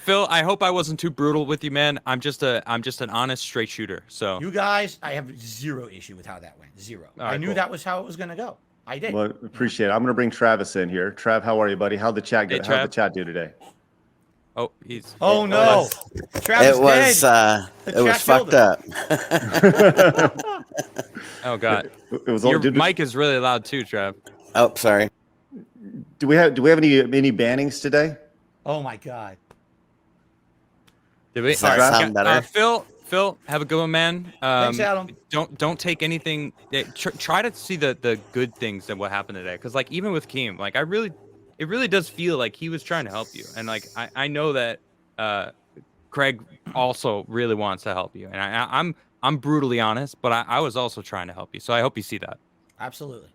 Phil, I hope I wasn't too brutal with you, man. I'm just an honest, straight shooter. So, You guys, I have zero issue with how that went. Zero. all I right, knew cool. that was how it was going to go. I did. Well, appreciate it. I'm going to bring Travis in here. Trav, how are you, buddy? How'd the chat go? Hey, How'd the Trav. chat do today? Oh, he's. Oh It no, Travis It was dead. The it was chat killed fucked him. up. Oh God, It was your dude, mic is really loud too, Trav. Oh, sorry. Do we have any bannings today? Oh my God. Did we? Does that sound better? Phil, have a good one, man. Thanks, Adam. Don't take anything. Try to see the good things that what happened today, because like even with Keem, like it really does feel like he was trying to help you, and like I know that Craig also really wants to help you, and I'm brutally honest, but I was also trying to help you, so I hope you see that. Absolutely.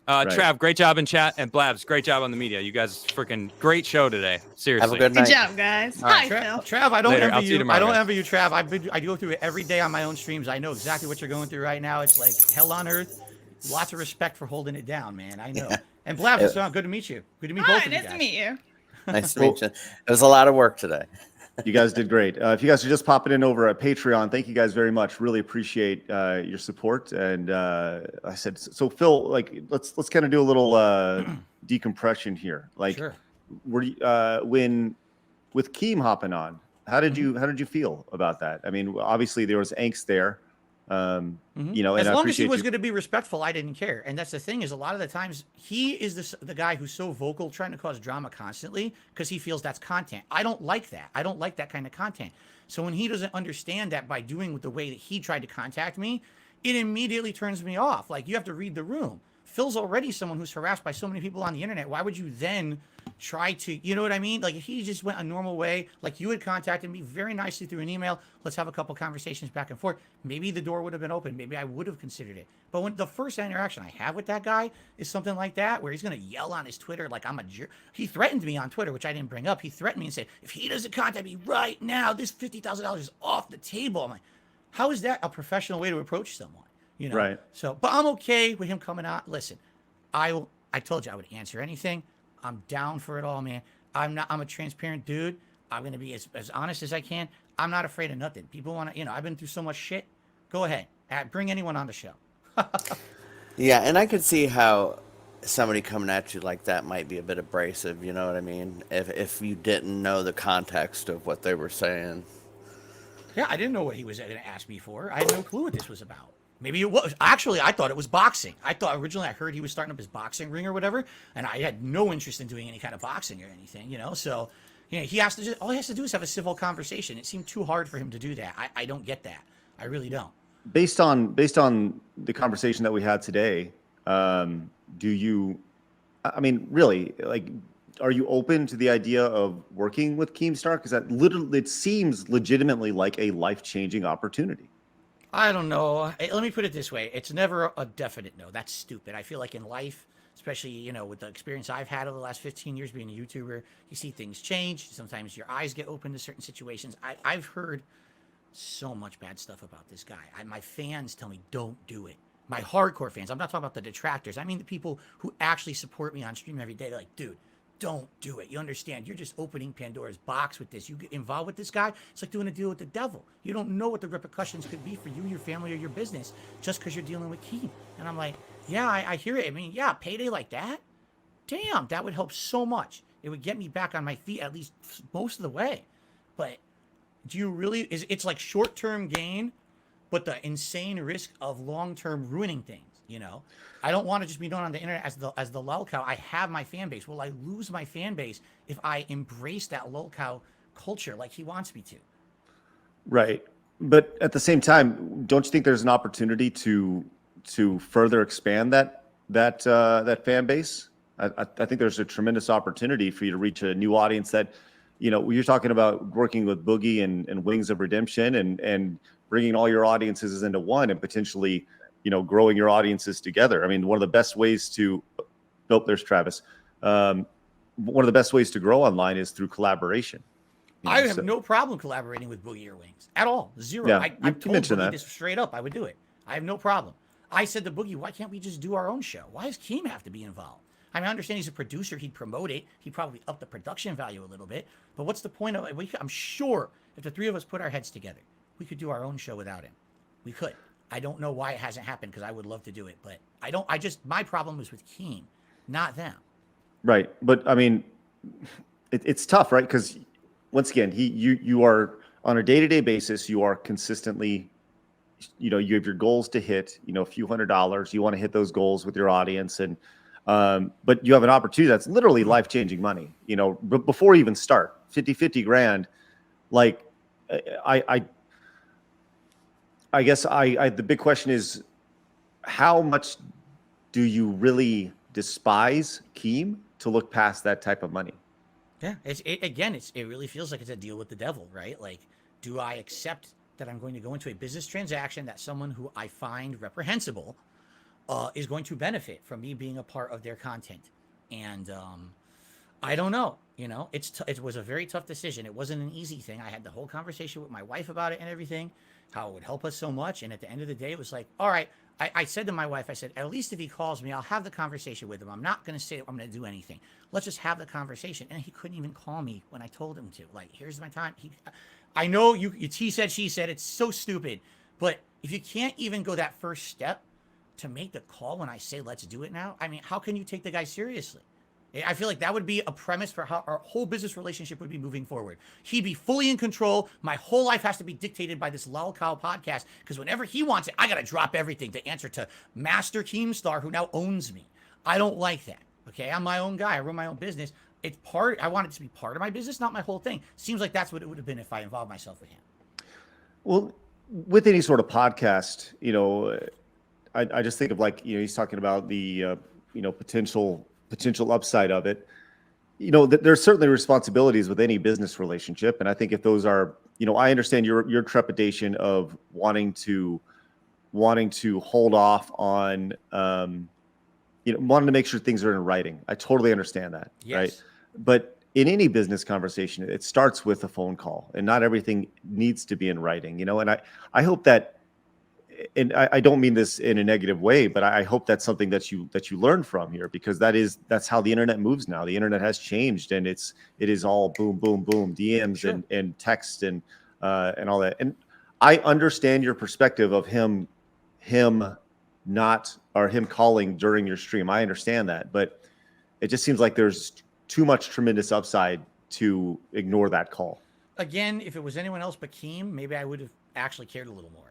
Right. Trav, great job in chat, and Blabs, great job on the media. You guys freaking great show today. Seriously. Have a good Good night. job, guys. All Hi, right. Phil. Trav, I don't Later. I'll envy see you you. tomorrow, I don't guys. envy you, Trav. I go through it every day on my own streams. I know exactly what you're going through right now. It's like hell on earth. Lots of respect for holding it down, man. I know. And Blabs, it's good to meet you. Good to meet both Hi, of you nice guys. to meet you. Nice to meet you. It was a lot of work today. You guys did great. If you guys are just popping in over at Patreon, thank you guys very much. Really appreciate your support. And I said, so Phil, like, let's kind of do a little decompression here. Like, Sure. were you, when with Keem hopping on, how did you feel about that? I mean, obviously there was angst there. You know, As and I long as he appreciate was you. going to be respectful, I didn't care. And that's the thing is, a lot of the times he is the guy who's so vocal, trying to cause drama constantly because he feels that's content. I don't like that. I don't like that kind of content. So when he doesn't understand that by doing the way that he tried to contact me, it immediately turns me off. Like, you have to read the room. Phil's already someone who's harassed by so many people on the internet. Why would you then try to, you know what I mean? Like, if he just went a normal way, like you had contacted me very nicely through an email, let's have a couple conversations back and forth. Maybe the door would have been open. Maybe I would have considered it. But when the first interaction I have with that guy is something like that, where he's going to yell on his Twitter like I'm a jerk. He threatened me on Twitter, which I didn't bring up. He threatened me and said, if he doesn't contact me right now, this $50,000 is off the table. I'm like, how is that a professional way to approach someone? You know? Right. So, but I'm okay with him coming out. Listen, I told you I would answer anything. I'm down for it all, man. I'm a transparent dude. I'm going to be as honest as I can. I'm not afraid of nothing. People want to, you know, I've been through so much shit. Go ahead. Bring anyone on the show. Yeah, and I could see how somebody coming at you like that might be a bit abrasive, you know what I mean? If you didn't know the context of what they were saying. Yeah, I didn't know what he was going to ask me for. I had no clue what this was about. Maybe it was. Actually, I thought it was boxing. I thought originally I heard he was starting up his boxing ring or whatever, and I had no interest in doing any kind of boxing or anything, you know? So, you know, all he has to do is have a civil conversation. It seemed too hard for him to do that. I don't get that. I really don't. Based on the conversation that we had today, do you, I mean, really, like, are you open to the idea of working with Keemstar? Because that literally, it seems legitimately like a life-changing opportunity. I don't know. Let me put it this way. It's never a definite no. That's stupid. I feel like in life, especially, you know, with the experience I've had over the last 15 years being a YouTuber, you see things change. Sometimes your eyes get open to certain situations. I've heard so much bad stuff about this guy. My fans tell me, don't do it. My hardcore fans. I'm not talking about the detractors. I mean the people who actually support me on stream every day. They're like, dude, don't do it. You understand? You're just opening Pandora's box with this. You get involved with this guy, it's like doing a deal with the devil. You don't know what the repercussions could be for you, your family, or your business just because you're dealing with Keem. And I'm like, yeah, I hear it. I mean, yeah, payday like that? Damn, that would help so much. It would get me back on my feet at least most of the way. But do you really, it's like short-term gain, but the insane risk of long-term ruining things, you know? I don't want to just be known on the internet as the lol cow. I have my fan base. Will I lose my fan base if I embrace that lol cow culture like he wants me to? Right. But at the same time, don't you think there's an opportunity to further expand that fan base? I think there's a tremendous opportunity for you to reach a new audience that, you know, you're talking about working with Boogie and Wings of Redemption and bringing all your audiences into one and potentially, you know, growing your audiences together. I mean, one of the best ways to, nope, there's Travis. One of the best ways to grow online is through collaboration. I have no problem collaborating with Boogie or Wings at all. Zero. Yeah, I told mentioned Boogie that. this straight up. I would do it. I have no problem. I said to Boogie, why can't we just do our own show? Why does Keem have to be involved? I mean, I understand he's a producer. He'd promote it. He'd probably up the production value a little bit. But what's the point of it? I'm sure if the three of us put our heads together, we could do our own show without him. We could. I don't know why it hasn't happened because I would love to do it. But my problem is with Keem, not them. Right. But I mean, it's tough, right? Because once again, you are on a day-to-day basis, you are consistently, you have your goals to hit, a few $100s. You want to hit those goals with your audience. And, but you have an opportunity that's literally life-changing money, before you even start 50 grand. Like I guess the big question is, how much do you really despise Keem to look past that type of money? Yeah, it really feels like it's a deal with the devil, right? Like, do I accept that I'm going to go into a business transaction that someone who I find reprehensible is going to benefit from me being a part of their content? And I don't know. It was a very tough decision. It wasn't an easy thing. I had the whole conversation with my wife about it and everything, how it would help us so much. And at the end of the day, it was like, all right. I said to my wife, I said, at least if he calls me, I'll have the conversation with him. I'm not going to say I'm going to do anything. Let's just have the conversation. And he couldn't even call me when I told him to. Like, here's my time. I know it's he said, she said. It's so stupid. But if you can't even go that first step to make the call when I say let's do it now, I mean, how can you take the guy seriously? I feel like that would be a premise for how our whole business relationship would be moving forward. He'd be fully in control. My whole life has to be dictated by this Lol Cow podcast because whenever he wants it, I got to drop everything to answer to Master Keemstar, who now owns me. I don't like that. Okay, I'm my own guy. I run my own business. I want it to be part of my business, not my whole thing. Seems like that's what it would have been if I involved myself with him. Well, with any sort of podcast, I just think of he's talking about the potential upside of it. There's certainly responsibilities with any business relationship, and I think if those are, I understand your trepidation of wanting to hold off on, wanting to make sure things are in writing. I totally understand that, yes. Right? But in any business conversation, it starts with a phone call, and not everything needs to be in writing. And I hope that. And I don't mean this in a negative way, but I hope that's something that you learn from here, because that's how the internet moves now. The internet has changed, and it is all boom, boom, boom, DMs sure. and text and all that. And I understand your perspective of him calling during your stream. I understand that, but it just seems like there's too much tremendous upside to ignore that call. Again, if it was anyone else but Keem, maybe I would have actually cared a little more.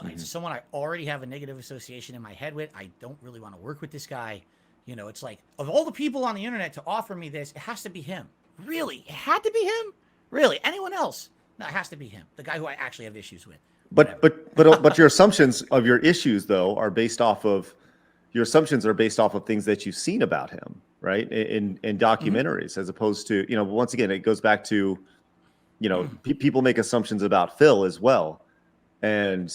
It's someone I already have a negative association in my head with. I don't really want to work with this guy. It's like, of all the people on the internet to offer me this, it has to be him. Really? It had to be him? Really? Anyone else? No, it has to be him. The guy who I actually have issues with. But your assumptions of your issues, though, are based off of things that you've seen about him, right? In documentaries, as opposed to, once again, it goes back to, people make assumptions about Phil as well. And,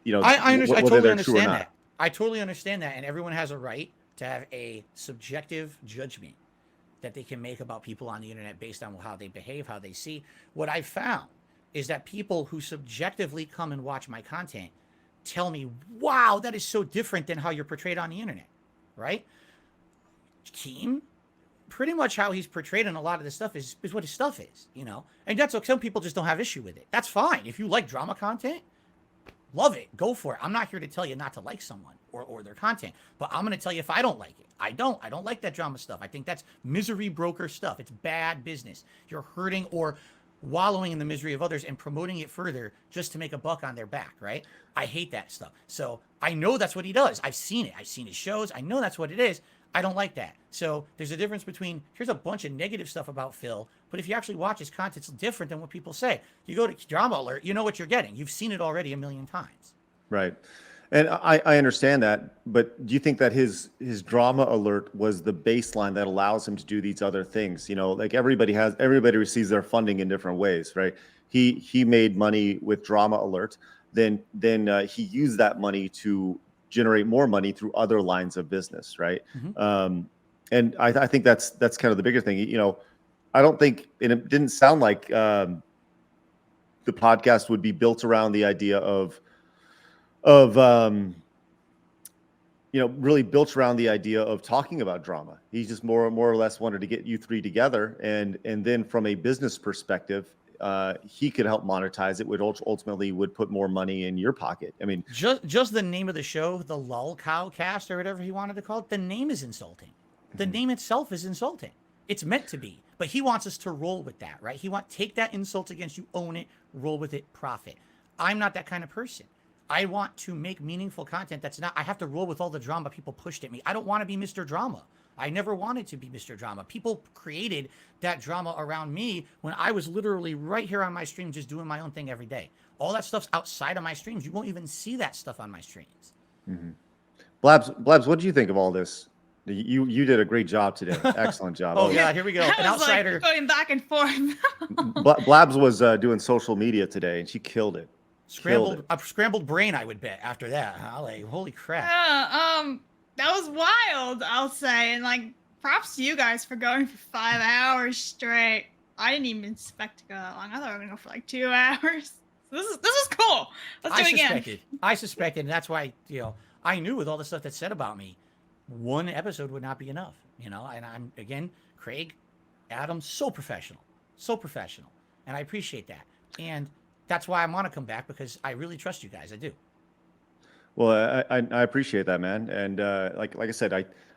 I totally understand that. I totally understand that. And everyone has a right to have a subjective judgment that they can make about people on the internet based on how they behave, how they see. What I've found is that people who subjectively come and watch my content tell me, wow, that is so different than how you're portrayed on the internet, right? Keem, pretty much how he's portrayed in a lot of this stuff is what his stuff is, and that's okay. Some people just don't have issue with it. That's fine. If you like drama content, love it, go for it. I'm not here to tell you not to like someone or their content, but I'm going to tell you if I don't like it. I don't like that drama stuff. I think that's misery broker stuff. It's bad business. You're hurting or wallowing in the misery of others and promoting it further just to make a buck on their back, right? I hate that stuff. So I know that's what he does. I've seen it. I've seen his shows. I know that's what it is. I don't like that. So there's a difference between, here's a bunch of negative stuff about Phil, but if you actually watch his content, it's different than what people say. You go to Drama Alert, you know what you're getting. You've seen it already a million times. Right. And I understand that, but do you think that his Drama Alert was the baseline that allows him to do these other things? Like everybody receives their funding in different ways, right? He made money with Drama Alert, then he used that money to generate more money through other lines of business, right? And I think that's kind of the bigger thing. I don't think, and it didn't sound like the podcast would be built around the idea of really built around the idea of talking about drama. He just more or less wanted to get you three together, and then from a business perspective, he could help monetize it, which ultimately would put more money in your pocket. I mean, Just the name of the show, the Lol Cow Cast or whatever he wanted to call it, the name is insulting. The name itself is insulting. It's meant to be, but he wants us to roll with that, right? Take that insult against you, own it, roll with it, profit. I'm not that kind of person. I want to make meaningful content I have to roll with all the drama people pushed at me. I don't want to be Mr. Drama. I never wanted to be Mr. Drama. People created that drama around me when I was literally right here on my stream just doing my own thing every day. All that stuff's outside of my streams. You won't even see that stuff on my streams. Mm-hmm. Blabs, what do you think of all this? You did a great job today. Excellent job. Oh, yeah, here we go. An outsider. Like going back and forth. Blabs was doing social media today, and she killed it. A scrambled brain, I would bet, after that. Huh? Like, holy crap. That was wild, I'll say. And, like, props to you guys for going for 5 hours straight. I didn't even expect to go that long. I thought we were going to go for, like, 2 hours. So this is cool. Let's do it again. I suspected, and that's why, I knew with all the stuff that's said about me, one episode would not be enough, and I'm, again, Craig, Adam, so professional, and I appreciate that, and that's why I want to come back, because I really trust you guys. I do. Well, I appreciate that, man, and like I said,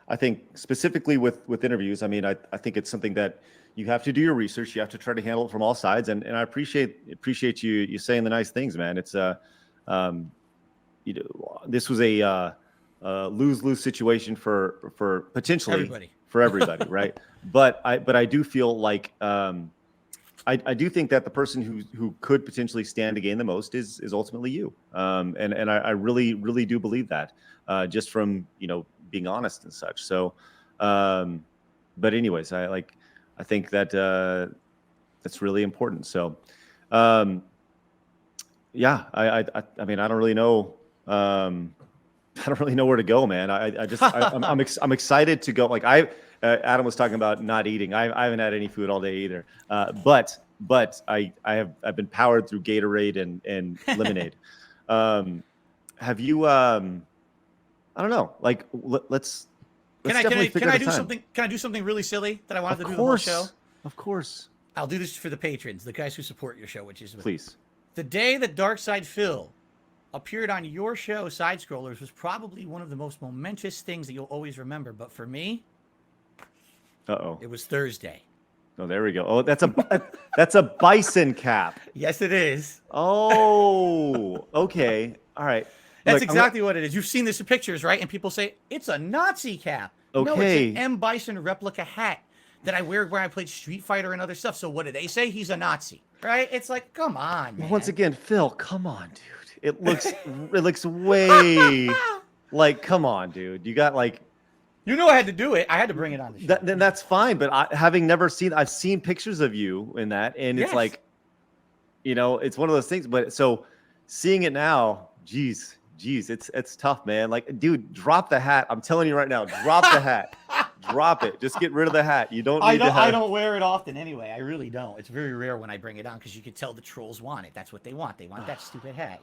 I think specifically with interviews, I mean, I think it's something that you have to do your research, you have to try to handle it from all sides, and I appreciate you saying the nice things, man. It's this was a lose-lose situation for potentially for everybody, right? But I do feel like I do think that the person who could potentially stand to gain the most is ultimately you, and I really do believe that, just from being honest and such. So, but anyways, I think that that's really important. So, yeah, I mean, I don't really know. I don't really know where to go, man. I'm excited to go. Like Adam was talking about not eating. I haven't had any food all day either. But I've been powered through Gatorade and lemonade. Have you? I don't know. Like let's can I do something? Can I do something really silly that I wanted to do the whole show? Of course. I'll do this for the patrons, the guys who support your show, which is please. The day that DarkSydePhil appeared on your show, Side Scrollers, was probably one of the most momentous things that you'll always remember. But for me, it was Thursday. Oh, there we go. Oh, that's a bison cap. Yes, it is. Oh, okay. All right. That's exactly what it is. You've seen this in pictures, right? And people say it's a Nazi cap. Okay. No, it's an M. Bison replica hat that I wear when I played Street Fighter and other stuff. So what do they say? He's a Nazi, right? It's like, come on, man. Once again, Phil, come on, dude. It looks way like, come on, dude. You got like, I had to do it. I had to bring it on the show. Then that's fine. But I've seen pictures of you in that, and it's like, it's one of those things. But so seeing it now, geez, it's tough, man. Like, dude, drop the hat. I'm telling you right now, drop the hat. Drop it. Just get rid of the hat. You don't need I don't wear it often anyway. I really don't. It's very rare when I bring it on, because you can tell the trolls want it. That's what they want. They want that stupid hat,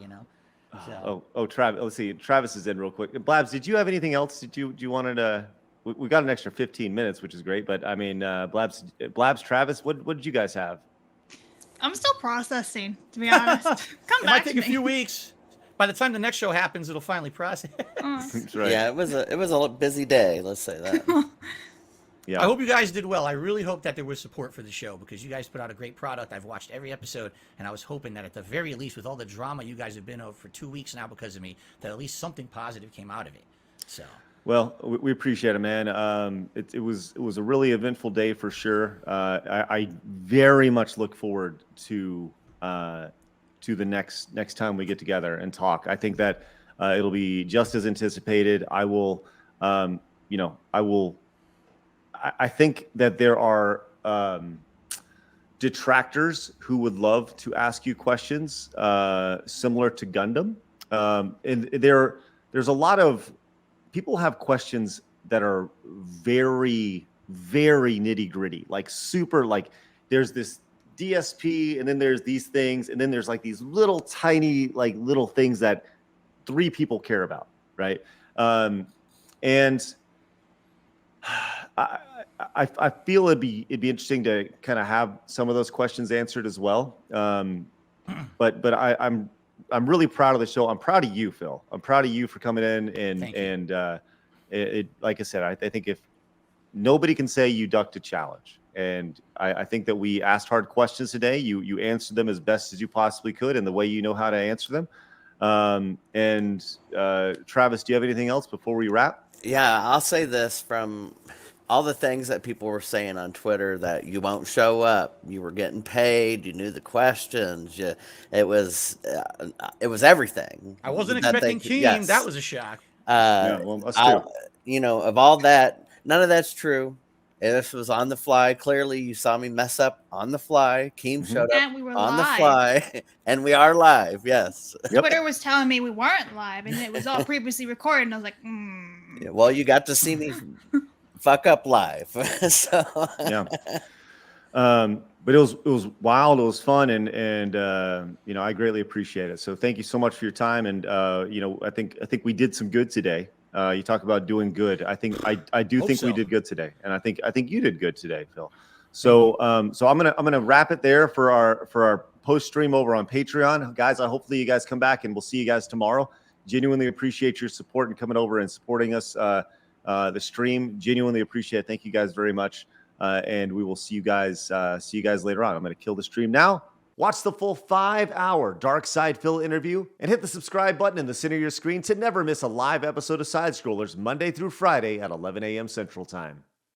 So. Travis. Let's see. Travis is in real quick. Blabs, did you have anything else? Do you wanted to? We got an extra 15 minutes, which is great. But I mean, Blabs, Travis, what did you guys have? I'm still processing, to be honest. It might take a few weeks. By the time the next show happens, it'll finally process. That's right. Yeah, it was a busy day. Let's say that. Yeah. I hope you guys did well. I really hope that there was support for the show, because you guys put out a great product. I've watched every episode, and I was hoping that at the very least, with all the drama you guys have been over for 2 weeks now because of me, that at least something positive came out of it. So. Well, we appreciate it, man. It was a really eventful day for sure. I very much look forward to the next time we get together and talk. I think that it'll be just as anticipated. I think that there are detractors who would love to ask you questions similar to Gundam, and there's a lot of people have questions that are very, very nitty gritty, like super, like there's this DSP, and then there's these things, and then there's like these little tiny, like little things that 3 people care about, right? And I feel it'd be interesting to kind of have some of those questions answered as well. But I'm really proud of the show. I'm proud of you, Phil. I'm proud of you for coming in and like I said, I think if nobody can say you ducked a challenge, and I think that we asked hard questions today. You answered them as best as you possibly could in the way you know how to answer them. Travis, do you have anything else before we wrap? Yeah, I'll say this from all the things that people were saying on Twitter, that you won't show up, you were getting paid, you knew the questions, it was everything. I wasn't that expecting Team. yes. That was a shock. Yeah, well, us too. You know, of all that, none of that's true. This was on the fly. Clearly, you saw me mess up on the fly. Keem showed up And we were on the live. fly, and we are live. Yes. Twitter was telling me we weren't live, and it was all previously recorded. And I was like, Yeah, well, you got to see me fuck up live. So Yeah. But it was wild. It was fun, and you know, I greatly appreciate it. So thank you so much for your time. And you know, I think we did some good today. You talk about doing good. I think I do think we did good today, and I think you did good today, Phil. So so I'm gonna wrap it there for our post stream over on Patreon, guys. Hopefully you guys come back, and we'll see you guys tomorrow. Genuinely appreciate your support and coming over and supporting us. The stream, genuinely appreciate it. Thank you guys very much. And we will see you guys later on. I'm going to kill the stream now. Watch the full 5-hour DarkSydePhil interview and hit the subscribe button in the center of your screen to never miss a live episode of Side Scrollers Monday through Friday at 11 a.m. Central Time.